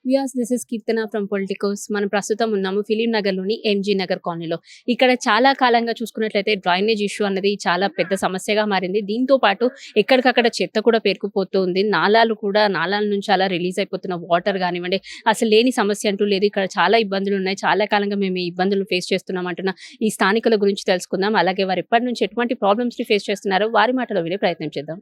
Viewers, this is Keerthana from Politicos. మనం ప్రస్తుతం ఉన్నాము ఫిలిం నగర్లోని ఎంజీ నగర్ కాలనీలో. ఇక్కడ చాలా కాలంగా చూసుకున్నట్లయితే డ్రైనేజ్ ఇష్యూ అనేది చాలా పెద్ద సమస్యగా మారింది. దీంతో పాటు ఎక్కడికక్కడ చెత్త కూడా పేరుకుపోతూ ఉంది. నాలాల నుంచి అలా రిలీజ్ అయిపోతున్న వాటర్ కానివ్వండి, అసలు లేని సమస్య అంటూ లేదు. ఇక్కడ చాలా ఇబ్బందులు ఉన్నాయి. చాలా కాలంగా మేము ఈ ఇబ్బందులు ఫేస్ చేస్తున్నాం అంటున్న ఈ స్థానికుల గురించి తెలుసుకుందాం. అలాగే వారు ఎప్పటి నుంచి ఎటువంటి ప్రాబ్లమ్స్ ని ఫేస్ చేస్తున్నారో వారి మాటలో వినే ప్రయత్నం చేద్దాం.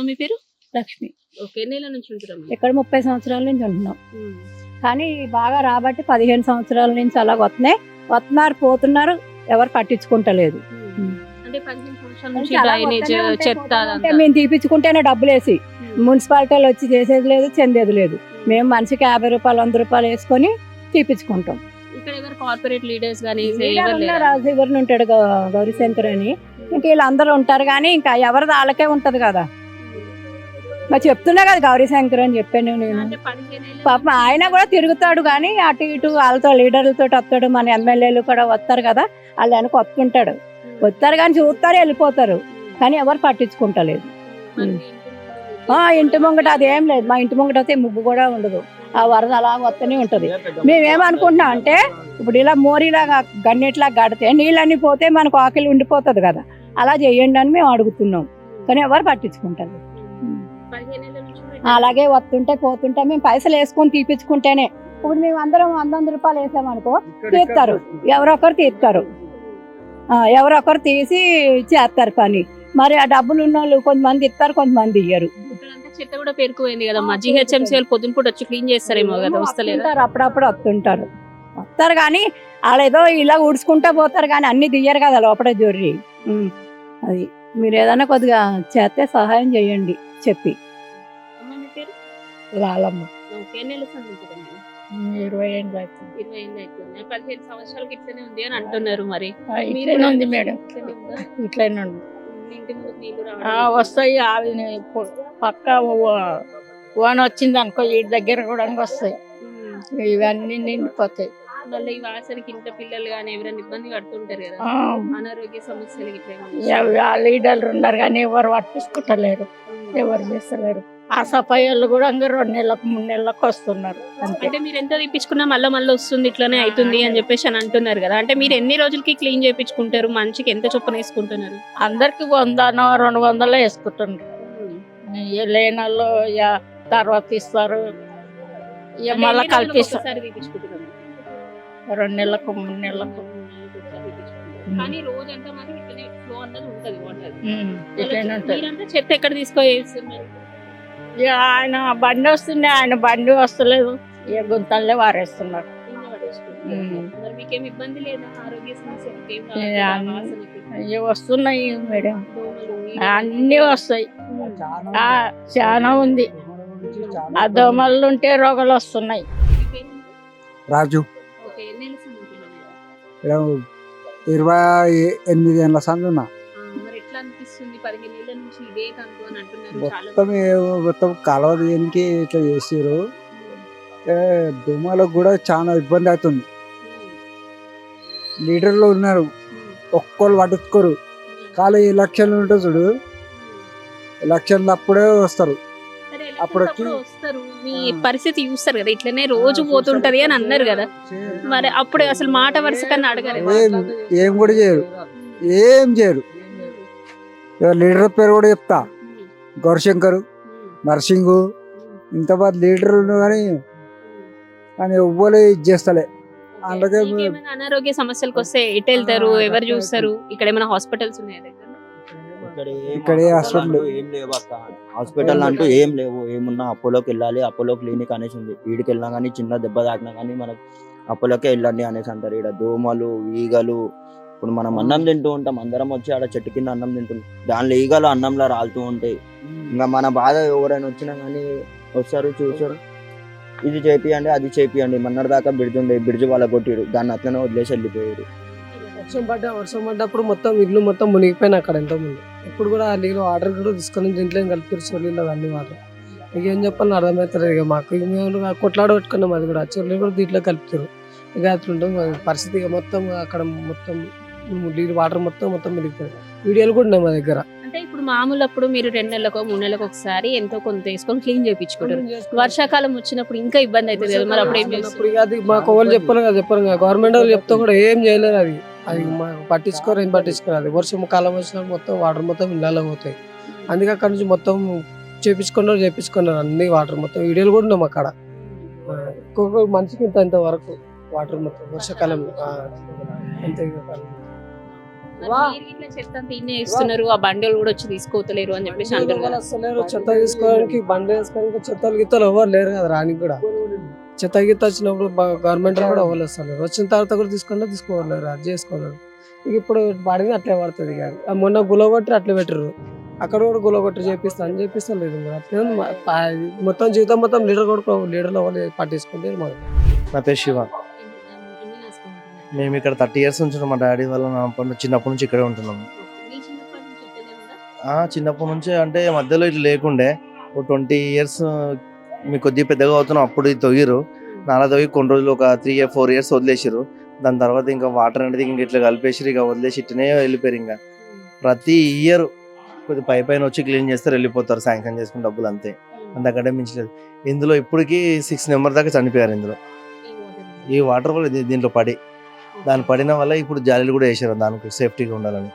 మీ పేరు? లక్ష్మి. ఓకే, ఎన్ని నెలల నుంచి ఉంటున్నాం ఇక్కడ 30 సంవత్సరాల నుంచి ఉంటున్నాం. కానీ బాగా రాబట్టి 15 సంవత్సరాల నుంచి అలా వస్తున్నారు పోతున్నారు, ఎవరు పట్టించుకుంటలేదు. అంటే 15 సంవత్సరాల నుంచి డ్రైనేజ్ చెత్త మేము తీపించుకుంటేనే డబ్బులు వేసి మున్సిపాలిటీలు వచ్చి చేసేది లేదు, చెందేది లేదు. మేము మనిషికి 50 రూపాయలు 100 రూపాయలు వేసుకొని తీపించుకుంటాం. ఇక్కడ ఎవరు కార్పొరేట్ లీడర్స్ గానీ ఎవరిని ఉంటాడు గౌరీశంకర్ అని, ఇంక వీళ్ళందరూ ఉంటారు. కానీ ఇంకా ఎవరిది వాళ్ళకే ఉంటది కదా. మరి చెప్తున్నా కదా గౌరీశంకర్ అని చెప్పాను నేను. పాపం ఆయన కూడా తిరుగుతాడు, కానీ అటు ఇటు వాళ్ళతో లీడర్లతో వస్తాడు. మన ఎమ్మెల్యేలు కూడా వస్తారు కదా, వాళ్ళు వెనక వస్తుంటాడు. వస్తారు కానీ చూస్తారు, వెళ్ళిపోతారు. కానీ ఎవరు పట్టించుకుంటలేదు. ఇంటి ముంగట అదేం లేదు. మా ఇంటి ముంగట అయితే ముగ్గు కూడా ఉండదు. ఆ వరద అలా వస్తూనే ఉంటది. మేమేమనుకుంటున్నాం అంటే ఇప్పుడు ఇలా మోరీలాగా గన్నెట్లా గడితే నీళ్ళన్నీ పోతే మనకు ఆకలి ఉండిపోతుంది కదా, అలా చేయండి అని మేము అడుగుతున్నాం. కానీ ఎవరు పట్టించుకుంటారు. అలాగే వస్తుంటే పోతుంటే మేము పైసలు వేసుకొని తీపించుకుంటేనే. ఇప్పుడు మేము అందరం 100 రూపాయలు వేసామనుకో తీస్తారు, ఎవరొకరు తీస్తారు, ఎవరొకరు తీసి చేస్తారు పని. మరి ఆ డబ్బులు ఉన్న వాళ్ళు కొంతమంది ఇస్తారు, కొంతమంది ఇయ్యరు. చెత్త కూడా పేరుకుపోయింది కదా, మా జిహెచ్ఎంసీ వాళ్ళు పొద్దున పూట వచ్చి క్లీన్ చేస్తారేమో కదా, వస్తలేరు. అప్పుడప్పుడు వస్తారు కానీ వాళ్ళు ఏదో ఇలా ఊడ్చుకుంటా పోతారు, కానీ అన్ని దియ్యరు కదా లోపల జొర్రి. అది మీరు ఏదైనా కొద్దిగా చేస్తే సహాయం చేయండి చెప్పి. లాలమ్మ. 20 ఏళ్ళు అవుతుంది. 15 సంవత్సరాలకి ఇట్లనే ఉంది అని అంటున్నారు. మరి ఇట్లనే ఉంది మేడం, ఇట్లనే ఉంది. వస్తాయి అవి పక్క ఓన్ వచ్చింది అనుకో, ఈ దగ్గర కూడా వస్తాయి. ఇవన్నీ నిండిపోతాయి. మళ్ళీ ఈ వాసనకి ఇంత పిల్లలు కానీ ఎవరైనా ఇబ్బంది పడుతుంటారు కదా, అనారోగ్య సమస్యలు. లీడర్లు ఉన్నారు కానీ ఎవరు పట్టించుకుంటలేరు, ఎవరు చేస్తలేరు. ఆ సఫాయి వాళ్ళు కూడా 2 నెలలకు 3 నెలలకు వస్తున్నారు. అంటే మీరు ఎంత తీపించుకున్నా మళ్ళీ వస్తుంది, ఇట్లానే అవుతుంది అని చెప్పేసి అని అంటున్నారు కదా. అంటే మీరు ఎన్ని రోజులకి క్లీన్ చేయించుకుంటారు? మనిషికి ఎంత చొప్పున వేసుకుంటున్నారు? అందరికి 100-200 వేసుకుంటున్నారు. లేని వాళ్ళు తర్వాత ఇస్తారు, మళ్ళీ కల్పిస్తారు. 2 నెలలకు 3 నెలలకు. కానీ రోజంతా మాత్రం ఇట్లనే ఫ్లో అన్నది ఉంటది వాటర్. చెత్త ఎక్కడ తీసుకోవేస్తున్నారు? ఆయన బండి వస్తుంది, ఆయన బండి వస్తలేదు, ఏ గుంతల్లే వారేస్తున్నారు. మీకేం ఇబ్బంది లేదా? ఆరోగ్య సమస్యలు వస్తున్నాయి మేడం, అన్ని వస్తాయి. చాలా ఉంది. ఆ దోమలు ఉంటే రోగాలు వస్తున్నాయి. రాజు 28 ఏళ్ళ సందున్నా. మొత్తం కలవ దేనికి ఇట్లా చేసారు. దోమలకు కూడా చాలా ఇబ్బంది అవుతుంది. లీడర్లు ఉన్నారు, ఒక్కళ్ళు పట్టించుకోరు. ఖాళీ ఎలక్షన్లు ఉంటుంది చూడు, ఎలక్షన్లు అప్పుడే వస్తారు. అప్పుడు మీ పరిస్థితి చూస్తారు కదా, ఇట్లనే రోజు పోతుంటది అని అన్నారు కదా. మరి అప్పుడు అసలు మాట వరుస కన్నా అడగారు? ఏం కూడా చేయరు, ఏం చేయరు. లీడర్ పేరు కూడా చెప్తా, గౌరీశంకర్, నర్సింగు, ఇంతమంది లీడర్లు కానీ ఎవ్వరు ఇది చేస్తలే. అందుకే అనారోగ్య సమస్యలకు వస్తే ఎటు వెళ్తారు? ఎవరు చూస్తారు? ఇక్కడ ఏమైనా హాస్పిటల్స్ ఉన్నాయా దగ్గర? ఇక్కడ హాస్పిటల్ అంటూ ఏం లేవు. ఏమున్నా అపోలోకి వెళ్ళాలి, అపోలో క్లినిక్ అనేసి ఉంది. వీడికి వెళ్ళినా కానీ చిన్న దెబ్బ తాకినా కానీ మనకి అపోలోకే వెళ్ళండి అనేసి అంటారు. ఇక్కడ దోమలు, ఈగలు. ఇప్పుడు మనం అన్నం తింటూ ఉంటాం, అందరం వచ్చి ఆడ చెట్టు కింద అన్నం తింటున్నాం, దానిలో ఈగలు అన్నంలో రాలుతూ ఉంటాయి. ఇంకా మన బాధ ఎవరైనా వచ్చినా కానీ వస్తారు, చూస్తారు, ఇది చేపియండి అది చేపియండి. మొన్నటి దాకా బ్రిడ్జ్ ఉండే, బ్రిడ్జ్ వాళ్ళ కొట్టిరు, దాన్ని అట్లనే వదిలేసి వెళ్ళిపోయారు. వర్షం పడ్డప్పుడు మొత్తం ఇల్లు మొత్తం మునిగిపోయినా అక్కడ ఎంతో ముందు. ఇప్పుడు కూడా నీళ్ళు వాటర్ కూడా తీసుకొని దీంట్లో కలిపి నీళ్ళు అన్ని వాటర్ ఇక ఏం చెప్పాలని అర్థమవుతుంది ఇక మాకు. ఇక మేము కొట్లాడ పెట్టుకున్నాం, అది కూడా చెల్లెలు కూడా దీంట్లో కలుపుతారు. ఇక అట్లుంటాం పరిస్థితి. ఇక మొత్తం అక్కడ మొత్తం నీళ్ళు వాటర్ మొత్తం మిగులుతుంది. వీడియోలు కూడా ఉన్నాయి మా దగ్గర. అంటే ఇప్పుడు మామూలు అప్పుడు మీరు 2 నెలలకో 3 నెలలకు ఒకసారి ఎంతో కొంత వేసుకొని క్లీన్ చేయించుకుంటారు. వర్షాకాలం వచ్చినప్పుడు ఇంకా ఇబ్బంది అవుతుంది కదా, మరి అప్పుడు ఏం చేస్తారు? అప్పుడు ఇక అది మాకు వాళ్ళు చెప్పారు కదా గవర్నమెంట్ వాళ్ళు చెప్తే కూడా ఏం చేయలేరు. అది మాకు పట్టించుకోరు, ఏం పట్టించుకోరు. అది వర్షం కాలం వచ్చినప్పుడు మొత్తం వాటర్ మొత్తం ఇళ్ళలో పోతాయి. అందుకే అక్కడ నుంచి మొత్తం చేపించుకున్నారు అన్ని వాటర్ మొత్తం. వీడియోలు కూడా ఉన్నాం అక్కడ. ఒక్కొక్క మనిషికి ఇంత వరకు వాటర్ మొత్తం వర్షాకాలంలో అంతే. మరి మీరు ఇట్లా చెత్త అంతా ఇన్నే వేస్తున్నారు, ఆ బండిలు కూడా వచ్చి తీసుకోతలేరు అని చెప్పేసి అంటారు కదా. అసలు చెత్త తీసుకోవడానికి బండి వేసుకోవడానికి చెత్తలు గిత్తలు ఎవరు లేరు కదా రానికి కూడా. చెత్త గిత్త వచ్చినప్పుడు గవర్నమెంట్ కూడా ఎవరు వస్తారు. వచ్చిన తర్వాత కూడా తీసుకోలేరు, అది చేసుకోలేరు. ఇక ఇప్పుడు పడింది అట్లే పడుతుంది. ఇక మొన్న గులగొట్టి అట్లే పెట్టరు, అక్కడ కూడా గులగొట్టి చేపిస్తలేదు. అట్లే మొత్తం జీవితం మొత్తం లీడర్లు ఎవరు పట్టించుకుంటే మాకు. నా పేరు శివ. మేము ఇక్కడ 30 years ఉంటున్నాం. మా డాడీ వల్ల చిన్నప్పటి నుంచి ఇక్కడే ఉంటున్నాము. చిన్నప్పటి నుంచి అంటే మధ్యలో ఇట్లా లేకుండే. ఒక 20 years మీకు కొద్దిగా పెద్దగా అవుతున్నాం అప్పుడు ఇది తొగిరు. నాలా తొగి కొన్ని రోజులు ఒక 3-4 years వదిలేసారు. దాని తర్వాత ఇంకా వాటర్ అనేది ఇంక ఇట్లా కలిపేసారు, ఇక వదిలేసి ఇట్టనే వెళ్ళిపోయారు. ఇంకా ప్రతి ఇయర్ కొద్ది పైన వచ్చి క్లీన్ చేస్తారు, వెళ్ళిపోతారు, శాంక్షన్ చేసుకుని డబ్బులు అంతే, అంతకంటే మించలేదు. ఇందులో ఇప్పటికీ 6 members దాకా చనిపోయారు ఇందులో. ఈ వాటర్ వల్ల దీంట్లో దాని పడిన వల్ల ఇప్పుడు జాలీలు కూడా వేసారు దానికి సేఫ్టీగా ఉండాలని.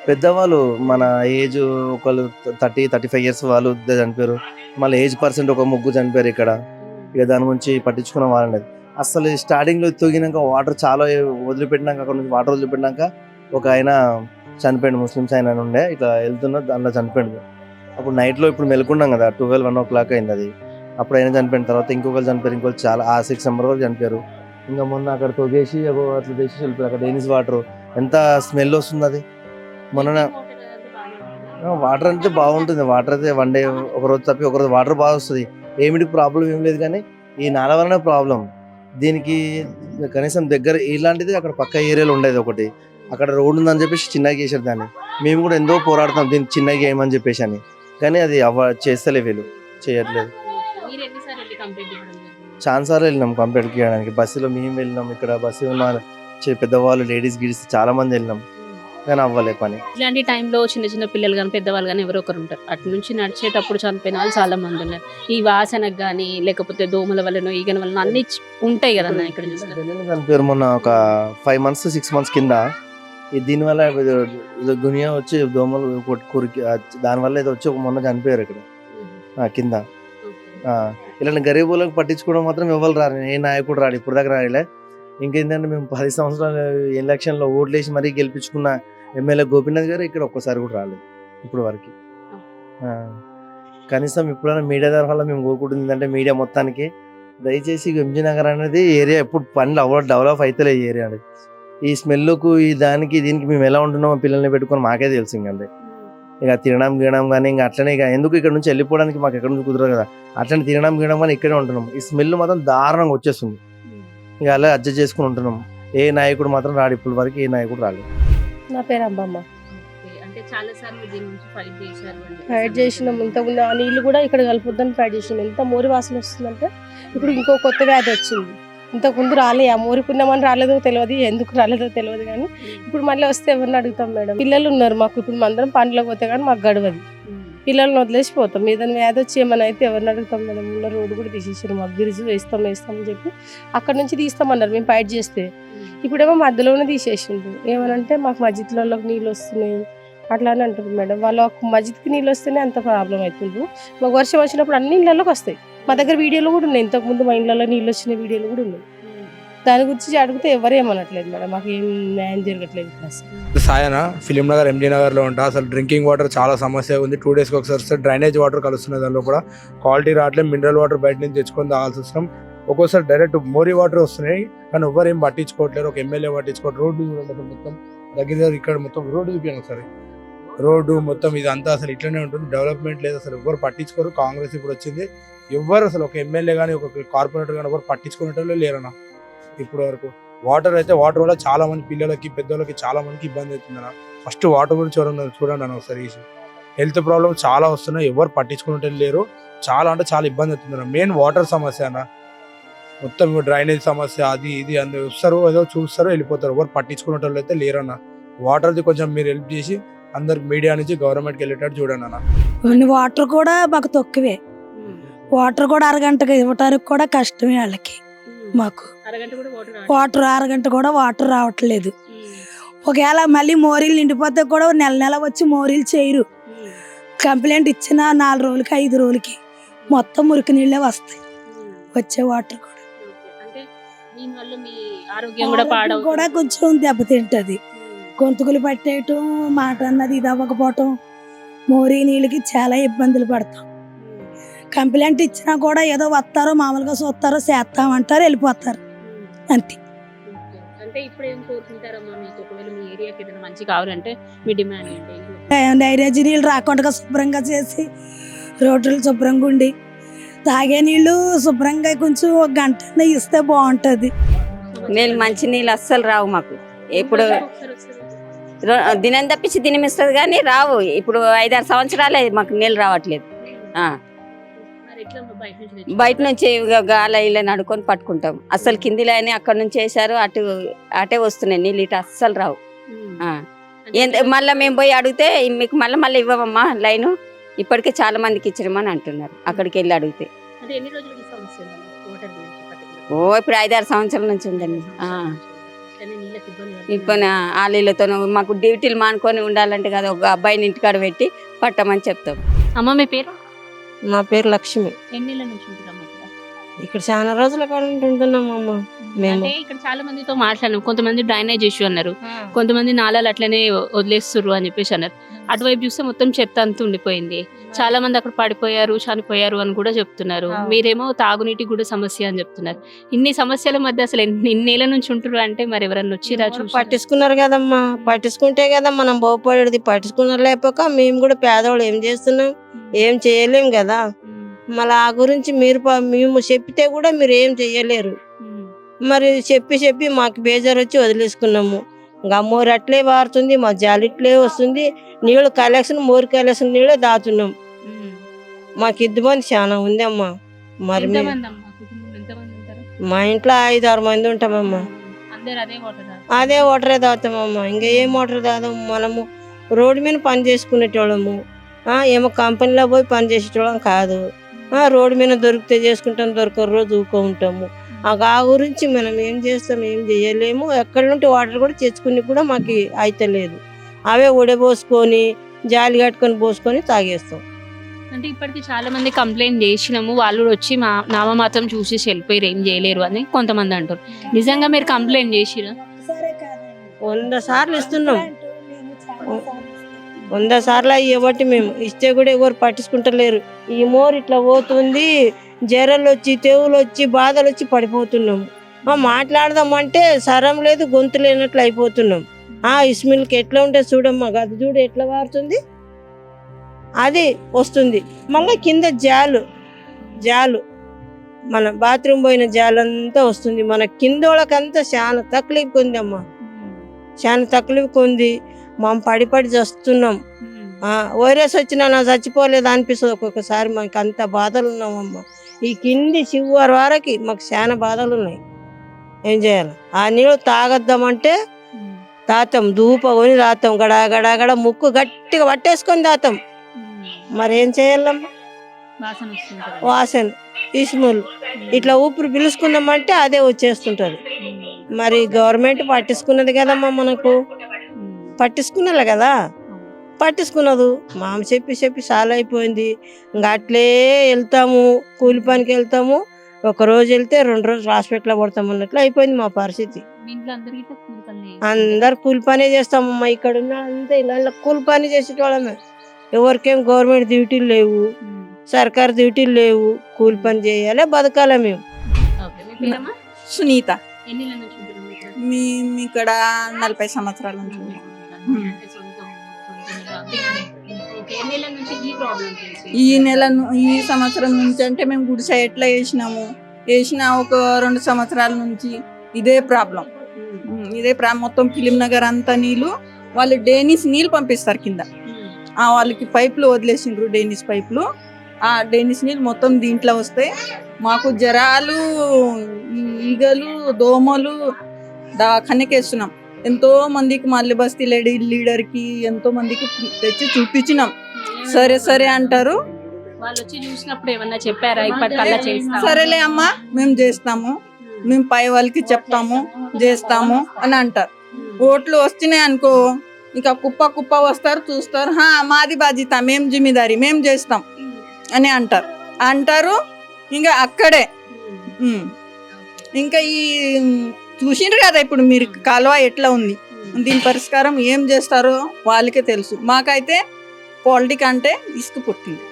పెద్దవాళ్ళు మన ఏజ్ ఒకళ్ళు 30-35 years వాళ్ళు చనిపోయారు. మళ్ళీ ఏజ్ పర్సెంట్ ఒక 3 చనిపోయారు ఇక్కడ. ఇక దాని గురించి పట్టించుకున్న వాళ్ళండి. అసలు స్టార్టింగ్లో తొగినాక వాటర్ చాలా వదిలిపెట్టినాక, అక్కడ నుంచి వాటర్ వదిలిపెట్టినాక ఒక ఆయన చనిపోయాడు, ముస్లిమ్స్ ఆయన ఉండే, ఇట్లా వెళ్తున్నా దాంట్లో చనిపోయాడు. అప్పుడు నైట్లో ఇప్పుడు మెలుకున్నాం కదా, 12-1 o'clock అయింది అది. అప్పుడు అయినా చనిపోయిన తర్వాత ఇంకొకరు చనిపోయారు, ఇంకొకరు చాలా 6 members వరకు చనిపోయారు. ఇంకా మొన్న అక్కడ తొగేసి అట్లా చేసి వెళ్ళిపోయారు. అక్కడ డైనిస్ వాటర్ ఎంత స్మెల్ వస్తుంది. అది మొన్న వాటర్ అంటే బాగుంటుంది. వాటర్ అయితే వన్ డే ఒకరోజు తప్పి ఒకరోజు వాటర్ బాగా వస్తుంది. ఏమిటికి ప్రాబ్లం ఏం లేదు, కానీ ఈ నాల వలన ప్రాబ్లం. దీనికి కనీసం దగ్గర ఇలాంటిది అక్కడ పక్క ఏరియాలో ఉండేది ఒకటి, అక్కడ రోడ్డు ఉందని చెప్పేసి చిన్నగా చేశారు దాన్ని. మేము కూడా ఎంతో పోరాడుతాం దీన్ని చిన్నగా ఏమని చెప్పేసి అని, కానీ అది చేస్తలే, వీళ్ళు చేయట్లేదు. ఛాన్స్ సార్లు వెళ్ళినాం కంప్లీట్ చేయడానికి. బస్సులో మేము వెళ్ళినాం, ఇక్కడ బస్సు ఉన్న పెద్దవాళ్ళు లేడీస్ గిడీస్ చాలా మంది వెళ్ళినాం, కానీ అవ్వలే పని. ఇలాంటి టైంలో చిన్న పిల్లలు కానీ పెద్దవాళ్ళు కానీ ఎవరో ఒకరు ఉంటారు. అటు నుంచి నడిచేటప్పుడు చనిపోయిన వాళ్ళు చాలా మంది ఉన్నారు. ఈ వాసనకు కానీ లేకపోతే దోమల వలన ఈగల వలన అన్ని ఉంటాయి కదా ఇక్కడ చూస్తారు. చనిపోయారు మొన్న ఒక 5 months 6 months కింద. దీనివల్ల గునియా వచ్చి దోమలు కురికి దానివల్ల ఏదో వచ్చి మొన్న చనిపోయారు ఇక్కడ కింద. ఇలాంటి గరీబులకు పట్టించుకోవడం మాత్రం ఎవరు రారు, ఏ నాయకుడు రాడు, ఇప్పుడు దాకా రాయలే. ఇంకేంటంటే మేము 10 సంవత్సరాలు ఎలక్షన్లో ఓట్లేసి మరీ గెలిపించుకున్న ఎమ్మెల్యే గోపీనాథ్ గారు ఇక్కడ ఒక్కసారి కూడా రాలేదు ఇప్పుడు వరకు. కనీసం ఇప్పుడైనా మీడియా ద్వారా మేము కోరుకుంటుంది అంటే మీడియా మొత్తానికి దయచేసి ఎంజీ నగర్ అనేది ఏరియా ఎప్పుడు పనులు డెవలప్ అవుతలే ఈ ఏరియా అనేది. ఈ స్మెల్కు ఈ దీనికి మేము ఎలా ఉంటున్నామో పిల్లల్ని పెట్టుకొని మాకే తెలుసు. ఇంకంతే ఇక తినడం గీయడం కానీ ఇంకా అట్లనే ఇక ఎందుకు ఇక్కడ నుంచి వెళ్ళిపోవడానికి మాకు ఎక్కడ నుంచి కుదరదు కదా, అట్లనే తినడం గీయడం కానీ ఇక్కడే ఉంటున్నాం. ఈ స్మెల్ మాత్రం దారుణంగా వచ్చేస్తుంది. ఇక అలా అడ్జస్ట్ చేసుకుని ఉంటున్నాం. ఏ నాయకుడు మాత్రం రాడు, ఇప్పుడు వరకు ఏ నాయకుడు రాలేదు. నా పేరు అబ్బమ్మ. ఫైట్ చేసినాం. ఇంతకుముందు ఆ నీళ్ళు కూడా ఇక్కడ కలుపుద్దని ఫైట్ చేసినాం. ఎంత మోరి వాసన వస్తుందంటే ఇప్పుడు ఇంకో కొత్త వ్యాధి వచ్చింది. ఇంతకుముందు రాలే, ఆ మోరి పుణ్యమని రాలేదో తెలియదు, ఎందుకు రాలేదో తెలియదు. కానీ ఇప్పుడు మళ్ళీ వస్తే ఎవరిని అడుగుతాం మేడం? పిల్లలు ఉన్నారు మాకు, ఇప్పుడు అందరం పనులకు పోతే కానీ మాకు గడవదు. పిల్లల్ని వదిలేసిపోతాం. ఏదైనా వ్యాధి వచ్చి ఏమైనా అయితే ఎవరిని అడుగుతాం మేడం? ఉన్న రోడ్డు కూడా తీసేసారు, మాకు బ్రిడ్జ్ వేస్తామని చెప్పి అక్కడ నుంచి తీస్తామన్నారు మేము ఫైట్ చేస్తే. ఇప్పుడేమో మధ్యలోనే తీసేసిండ్రు. ఏమనంటే మాకు మస్జిద్లలోకి నీళ్ళు వస్తున్నాయి అట్లా అని అంటారు మేడం. వాళ్ళకు మస్జిద్కి నీళ్ళు వస్తేనే అంత ప్రాబ్లం అవుతుండ్రు. మాకు వర్షం వచ్చినప్పుడు అన్ని ఇళ్ళలోకి వస్తాయి. మా దగ్గర వీడియోలు కూడా ఉన్నాయి, ఇంతకుముందు మా ఇళ్ళలో నీళ్ళు వచ్చిన వీడియోలు కూడా ఉన్నాయి. దాని గురించి అడిగితే ఎవరు ఏమనట్లేదు మేడం, మాకు ఏం న్యాయం జరగట్లేదు. సాయన ఫిలిం నగర్ ఎంజీ నగర్లో ఉంటా. అసలు డ్రింకింగ్ వాటర్ చాలా సమస్య ఉంది. 2 days ఒకసారి వస్తే డ్రైనేజ్ వాటర్ కలుస్తున్నాయి, దానిలో కూడా క్వాలిటీ రావట్లేదు. మినరల్ వాటర్ బయట నుంచి తెచ్చుకొని తాగాల్సి వస్తున్నాం. ఒక్కోసారి డైరెక్ట్ మోరీ వాటర్ వస్తున్నాయి, కానీ ఎవరు ఏం పట్టించుకోవట్లేరు. ఒక ఎమ్మెల్యే పట్టించుకోవట్లేదు. రోడ్డు చూడండి మొత్తం దగ్గర ఇక్కడ మొత్తం రోడ్డు చూపించాను ఒకసారి. రోడ్డు మొత్తం ఇదంతా అసలు ఇట్లనే ఉంటుంది, డెవలప్మెంట్ లేదు. అసలు ఎవరు పట్టించుకోరు. కాంగ్రెస్ ఇప్పుడు వచ్చింది, ఎవరు అసలు ఒక ఎమ్మెల్యే కానీ ఒక కార్పొరేటర్ కానీ ఎవరు పట్టించుకునేటోళ్ళు లేరన్నా ఇప్పుడు వరకు. వాటర్ అయితే వాటర్ వల్ల చాలా మంది పిల్లలకి పెద్దోళ్ళకి చాలా మందికి ఇబ్బంది అవుతుందన్న. ఫస్ట్ వాటర్ గురించి చూడండి అన్న ఒకసారి. హెల్త్ ప్రాబ్లమ్స్ చాలా వస్తున్నాయి, ఎవరు పట్టించుకుంటే లేరు. చాలా అంటే చాలా ఇబ్బంది అవుతుంది. మెయిన్ వాటర్ సమస్య అన్న, మొత్తం డ్రైనేజ్ సమస్య, అది ఇది అని వస్తారు, ఏదో చూస్తారు వెళ్ళిపోతారు, ఎవరు పట్టించుకునే వాళ్ళు అయితే లేరన్న. వాటర్ది కొంచెం మీరు హెల్ప్ చేసి అందరికి మీడియా నుంచి గవర్నమెంట్కి వెళ్ళేటట్టు చూడండి అన్న. వాటర్ కూడా మాకు తక్కువే, వాటర్ కూడా అరగంటకి ఇవ్వటానికి కూడా కష్టమే వాళ్ళకి. మాకు వాటర్ అరగంట కూడా వాటర్ రావట్లేదు. ఒకవేళ మళ్ళీ మోరీలు నిండిపోతే కూడా నెల నెల వచ్చి మోరీలు చేయరు. కంప్లైంట్ ఇచ్చిన 4 రోజులకి 5 రోజులకి మొత్తం మురికి నీళ్ళే వస్తాయి. వచ్చే వాటర్ కూడా కూడా కొంచెం దెబ్బతింటది. గొంతుకులు పట్టేయటం, మాట అన్నది ఇది అవ్వకపోవటం, మోరీ నీళ్ళకి చాలా ఇబ్బందులు పడతాం. కంప్లైంట్ ఇచ్చినా కూడా ఏదో వస్తారో మామూలుగా చూస్తారో చేస్తామంటారు, వెళ్ళిపోతారు అంతే. అంటే ఇప్పుడు ఏం కోరుకుంటారమ్మా మీకు? ఒకవేళ మీ ఏరియాకి ఏదైనా మంచి కావాలంటే మీ డిమాండ్ ఏంటి? డ్రైనేజీ నీళ్ళు రాకుండా శుభ్రంగా చేసి రోడ్లు శుభ్రంగా ఉండి తాగే నీళ్ళు శుభ్రంగా కొంచెం 1 గంట ఇస్తే బాగుంటది. నీళ్ళు మంచి నీళ్ళు అస్సలు రావు మాకు. ఇప్పుడు దినం తప్పించి దినం ఇస్తుంది కానీ రావు. ఇప్పుడు 5-6 సంవత్సరాలే మాకు నీళ్ళు రావట్లేదు. బయట నుంచి గాల ఇలా నడుకొని పట్టుకుంటాం. అస్సలు కిందిలో అని అక్కడ నుంచి వేసారు, అటే వస్తున్నాయి నీళ్ళు, ఇటు అస్సలు రావు. మళ్ళీ మేము పోయి అడిగితే మీకు మళ్ళీ ఇవ్వమమ్మా లైను, ఇప్పటికే చాలా మందికి ఇచ్చిరమని అంటున్నారు అక్కడికి వెళ్ళి అడిగితే. ఇప్పుడు 5-6 సంవత్సరాల నుంచి ఉందండి. ఇప్పుడు ఆ నీళ్ళతో మాకు డ్యూటీలు మానుకొని ఉండాలంటే కదా, ఒక అబ్బాయిని ఇంటికాడ పెట్టి పట్టమని చెప్తాం. అమ్మ మీ పేరు? నా పేరు లక్ష్మి. ఎన్నేళ్ళ నుంచి ఉంటున్నాం ఇక్కడ? ఇక్కడ చాలా రోజుల కాడ ఉంటున్నాం అమ్మ మేము. అంటే ఇక్కడ చాలా మందితో మాట్లాడినాం, కొంతమంది డ్రైనేజ్ ఇష్యూ అన్నారు, కొంతమంది నాలాలు అట్లనే వదిలేస్తున్నారు అని చెప్పేసి అన్నారు. అటువైపు చూస్తే మొత్తం చెత్త అంతా ఉండిపోయింది, చాలా మంది అక్కడ పడిపోయారు, చనిపోయారు అని కూడా చెప్తున్నారు. మీరేమో తాగునీటి కూడా సమస్య అని చెప్తున్నారు. ఇన్ని సమస్యల మధ్య అసలు ఇన్నేళ్ల నుంచి ఉంటున్నారు అంటే మరి ఎవరన్నా వచ్చిరా చూసి పట్టించుకున్నారు కదమ్మా, పట్టించుకుంటే కదా మనం బాగుపడేది. పట్టించుకున్నారు లేకపోక మేము కూడా పేదవాళ్ళు ఏం చేస్తున్నాం, ఏం చేయలేం కదా. మళ్ళీ ఆ గురించి మేము చెప్పితే కూడా మీరు ఏం చెయ్యలేరు. మరి చెప్పి మాకు బేజారు వచ్చి వదిలేసుకున్నాము. ఇంకా మోరు అట్లే వారుతుంది, మా జాలి ఇట్లే వస్తుంది, నీళ్ళు కలెక్షన్ మోరు కలెక్షన్ నీళ్ళే దాతున్నాం. మాకు ఇబ్బంది చాలా ఉంది అమ్మా. మరి మా ఇంట్లో 5-6 మంది ఉంటామమ్మా. అదే వాటరే తాగుతామమ్మా, ఇంకా ఏ వాటర్ తాగుతాము. మనము రోడ్డు మీద పని చేసుకునేటోళ్ళము, ఏమో కంపెనీలో పోయి పని చేసేటోళ్ళం కాదు. రోడ్డు మీద దొరికితే చేసుకుంటాం, దొరకరు రోజు ఊకో ఉంటాము. ఆ గురించి మనం ఏం చేస్తాం, ఏం చేయలేము. ఎక్కడి నుండి వాటర్ కూడా తెచ్చుకుని కూడా మాకు అయితలేదు. అవే ఉడబోసుకొని జాలి కట్టుకొని పోసుకొని తాగేస్తాం. అంటే ఇప్పటికి చాలా మంది కంప్లైంట్ చేసినాము, వాళ్ళు వచ్చి నామమాత్రం చూసి వెళ్ళిపోయారు, ఏం చేయలేరు అని కొంతమంది అంటారు. నిజంగా మీరు కంప్లైంట్ చేసిరా? 100 సార్లు ఇస్తున్నాం, 100 సార్లు ఇవ్వటి మేము ఇస్తే కూడా ఎవరు పట్టించుకుంటలేరు. ఈ మోరు ఇట్లా పోతుంది, జ్వరాలు వచ్చి తెవులు వచ్చి బాధలు వచ్చి పడిపోతున్నాము. మాట్లాడదామంటే సరం లేదు, గొంతు లేనట్లు అయిపోతున్నాం. ఇస్మిల్కి ఎట్లా ఉంటే చూడమ్మా, గది చూడు ఎట్లా వారుతుంది, అది వస్తుంది. మళ్ళీ కింద జాలు మన బాత్రూమ్ పోయిన జాలంతా వస్తుంది. మన కింద వాళ్ళకంతా చాలా తక్లీఫ్ ఉంది అమ్మా, చాలా తక్లీఫ్ ఉంది. మనం పడి చస్తున్నాం. వైరస్ వచ్చినా నా చచ్చిపోలేదు అనిపిస్తుంది ఒక్కొక్కసారి. మనకి అంత బాధలు ఉన్నామమ్మా. ఈ కింది చివరి వరకు మాకు చాలా బాధలు ఉన్నాయి. ఏం చేయాలి? ఆ నీళ్ళు తాగద్దామంటే తాతాం, ధూపకొని తాతాం, గడ ముక్కు గట్టిగా పట్టేసుకొని తాతాం. మరి ఏం చేయాలమ్మా? వాసన ఇసుములు ఇట్లా ఊపిరి పిలుచుకుందామంటే అదే వచ్చేస్తుంటది. మరి గవర్నమెంట్ పట్టించుకున్నది కదమ్మా, మనకు పట్టించుకున్నలే కదా, పట్టించుకున్నదు. మామ చెప్పి చాలా అయిపోయింది. ఇంకా అట్లే వెళ్తాము, కూలి పనికి వెళ్తాము. 1 రోజు వెళ్తే 2 రోజులు హాస్పిటల్లో పడతాం అన్నట్లు అయిపోయింది మా పరిస్థితి. అందరు కూలి పనే చేస్తామమ్మా. ఇక్కడ ఉన్న అంతా ఇలా కూలి పని చేసేటోళ్ళమే. ఎవరికేం గవర్నమెంట్ డ్యూటీలు లేవు, సర్కారు డ్యూటీలు లేవు. కూలి పని చేయాలి, బతకాలి మేము. సునీత. మేము ఇక్కడ 40 సంవత్సరాల నుంచి. ఈ సంవత్సరం నుంచి అంటే మేము గుడిసె ఎట్లా వేసినా ఒక 2 సంవత్సరాల నుంచి ఇదే ప్రాబ్లం. మొత్తం ఫిలిం నగర్ అంతా నీళ్ళు, వాళ్ళు డేనిస్ నీళ్ళు పంపిస్తారు కింద. వాళ్ళకి పైపులు వదిలేసిండ్రు, డెనిస్ పైపులు. ఆ డెనిస్ నీళ్ళు మొత్తం దీంట్లో వస్తాయి. మాకు జ్వరాలు, ఈగలు, దోమలు దాఖానికేస్తున్నాం. ఎంతో మందికి మల్లి బస్తీ లీడర్కి ఎంతో మందికి తెచ్చి చూపించినాం. సరే సరే అంటారు. వాళ్ళు వచ్చి చూసినప్పుడు ఏమన్నా చెప్పారా ఇప్పటికల్లా చేస్తాం? సరేలే అమ్మా మేము చేస్తాము, మేము పై వాళ్ళకి చెప్తాము, చేస్తాము అని అంటారు. ఓట్లు వస్తున్నాయి అనుకో, ఇంకా కుప్ప వస్తారు, చూస్తారు. మాది బాధ్యత, మేము జిమ్మెదారి, మేము చేస్తాం అని అంటారు. ఇంకా అక్కడే ఇంకా ఈ చూసిండ్రు కదా ఇప్పుడు మీరు కాలువ ఎట్లా ఉంది, దీని పరిష్కారం ఏం చేస్తారో వాళ్ళకే తెలుసు. మాకైతే పాలిటిక్ అంటే ఇసుక పుట్టింది,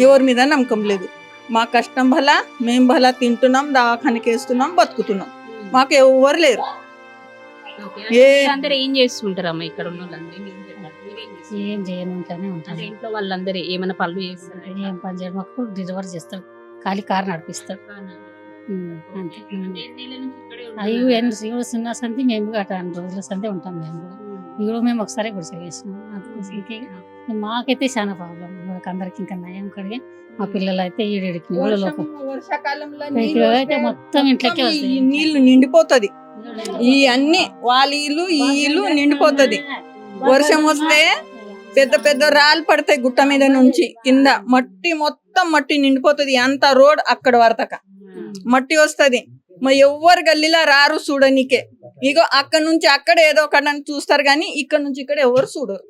ఎవరి మీద నమ్మకం లేదు. మా కష్టం భలా, మేము భలా తింటున్నాం, దవాఖానకి వేస్తున్నాం, బతుకుతున్నాం. మాకు ఎవరు లేరు. అందరూ ఏం చేస్తుంటారమ్మా ఇక్కడ ఉన్న వాళ్ళందరూ? ఏం చేయను, ఇంట్లోనే ఉంటాను. ఇంట్లో వాళ్ళందరూ ఏమైనా పనులు చేస్తారు? ఏం పని చేయడం, మాకు డెలివరీ చేస్తారు, ఖాళీ కారు నడిపిస్తారు అంతే. అవి ఎన్ని చిన్న సంతి మేము గట్రా 2 రోజుల సంతే ఉంటాం. మేము కూడా మేము ఒకసారి గుడిసె వేసినాం. అందుకోసం మాకైతే చాలా ప్రాబ్లం, మాకు అందరికి ఇంకా నయం కడిగి. మా పిల్లలు అయితే 7 వర్షాకాలంలో అయితే మొత్తం ఇంట్లోకి వస్తాయి, నీళ్లు నిండిపోతుంది. ఈ అన్ని వాళ్ళ ఇల్లు ఈ ఇల్లు నిండిపోతుంది. వర్షం వస్తే పెద్ద పెద్ద రాళ్ళు పడతాయి గుట్ట మీద నుంచి కింద, మొత్తం మట్టి నిండిపోతుంది. అంత రోడ్ అక్కడ వరతక మట్టి వస్తుంది. ఎవ్వరు గల్లీలా రారు చూడనీకే. ఇగో అక్కడ నుంచి అక్కడ ఏదో ఒకటి చూస్తారు, కానీ ఇక్కడ నుంచి ఇక్కడ ఎవరు చూడరు.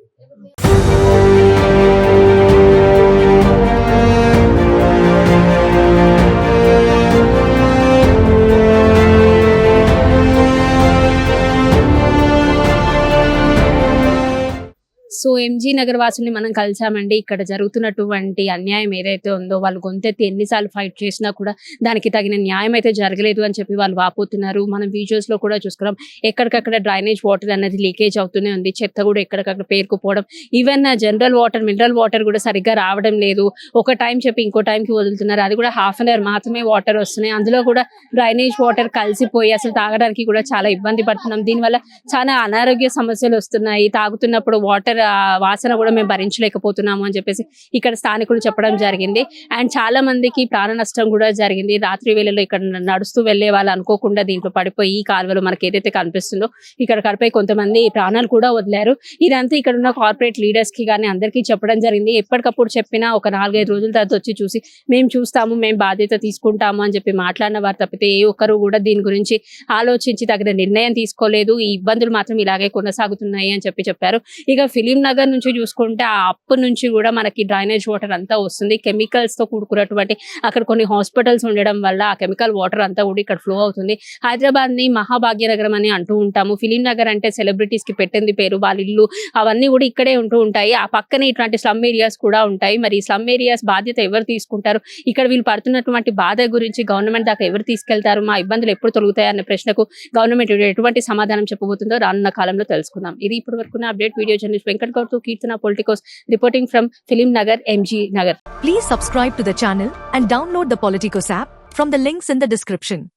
సో ఎంజీ నగర్ వాసుల్ని మనం కలిసామండి. ఇక్కడ జరుగుతున్నటువంటి అన్యాయం ఏదైతే ఉందో, వాళ్ళు గొంతెత్తి ఎన్నిసార్లు ఫైట్ చేసినా కూడా దానికి తగిన న్యాయం అయితే జరగలేదు అని చెప్పి వాళ్ళు వాపోతున్నారు. మనం వీడియోస్ లో కూడా చూసుకున్నాం, ఎక్కడికక్కడ డ్రైనేజ్ వాటర్ అనేది లీకేజ్ అవుతూనే ఉంది. చెత్త కూడా ఎక్కడికక్కడ పేరుకుపోవడం, even general water, mineral water కూడా సరిగ్గా రావడం లేదు. ఒక టైం చెప్పి ఇంకో టైంకి వదులుతున్నారు, అది కూడా ½ అన్ అవర్ మాత్రమే వాటర్ వస్తున్నాయి. అందులో కూడా డ్రైనేజ్ వాటర్ కలిసిపోయి అసలు తాగడానికి కూడా చాలా ఇబ్బంది పడుతున్నాం. దీనివల్ల చాలా అనారోగ్య సమస్యలు వస్తున్నాయి. తాగుతున్నప్పుడు వాటర్ వాసన కూడా మేము భరించలేకపోతున్నాము అని చెప్పేసి ఇక్కడ స్థానికులు చెప్పడం జరిగింది. అండ్ చాలా మందికి ప్రాణ నష్టం కూడా జరిగింది. రాత్రి వేళలో ఇక్కడ నడుస్తూ వెళ్లే వాళ్ళు అనుకోకుండా దీంట్లో పడిపోయి ఈ కాలువలో మనకి ఏదైతే కనిపిస్తుందో ఇక్కడ పడిపోయి కొంతమంది ప్రాణాలు కూడా వదిలారు. ఇదంతా ఇక్కడ ఉన్న కార్పొరేట్ లీడర్స్ కి కానీ అందరికీ చెప్పడం జరిగింది. ఎప్పటికప్పుడు చెప్పినా ఒక 4-5 రోజుల తర్వాత వచ్చి చూసి మేము చూస్తాము, మేము బాధ్యత తీసుకుంటాము అని చెప్పి మాట్లాడిన వారు తప్పితే ఏ ఒక్కరు కూడా దీని గురించి ఆలోచించి తగిన నిర్ణయం తీసుకోలేదు. ఈ ఇబ్బందులు మాత్రం ఇలాగే కొనసాగుతున్నాయి అని చెప్పారు. ఇక ఫిలిం నగర్ నుంచి చూసుకుంటే ఆ అప్పు నుంచి కూడా మనకి డ్రైనేజ్ వాటర్ అంతా వస్తుంది. కెమికల్స్ తో కూడుకున్నటువంటి అక్కడ కొన్ని హాస్పిటల్స్ ఉండడం వల్ల ఆ కెమికల్ వాటర్ అంతా కూడా ఇక్కడ ఫ్లో అవుతుంది. హైదరాబాద్ ని మహాభాగ్యనగరం అని అంటూ ఉంటాము. ఫిలిం నగర్ అంటే సెలబ్రిటీస్ కి పెట్టింది పేరు, వాళ్ళ ఇల్లు అవన్నీ కూడా ఇక్కడే ఉంటూ ఉంటాయి. ఆ పక్కనే ఇట్లాంటి స్లమ్ ఏరియాస్ కూడా ఉంటాయి. మరి ఈ స్లమ్ ఏరియాస్ బాధ్యత ఎవరు తీసుకుంటారు? ఇక్కడ వీళ్ళు పడుతున్నటువంటి బాధ గురించి గవర్నమెంట్ దాకా ఎవరు తీసుకెళ్తారు? మా ఇబ్బందులు ఎప్పుడు తొలుగుతాయి అనే ప్రశ్నకు గవర్నమెంట్ ఎటువంటి సమాధానం చెప్పబోతుందో రానున్న కాలంలో తెలుసుకుందాం. ఇది ఇప్పటి వరకు update. Video journalist Venkat Goud తో Keerthana Politicos reporting from film Nagar, MG Nagar. Please subscribe to the channel and download the Politicos app from the links in the description.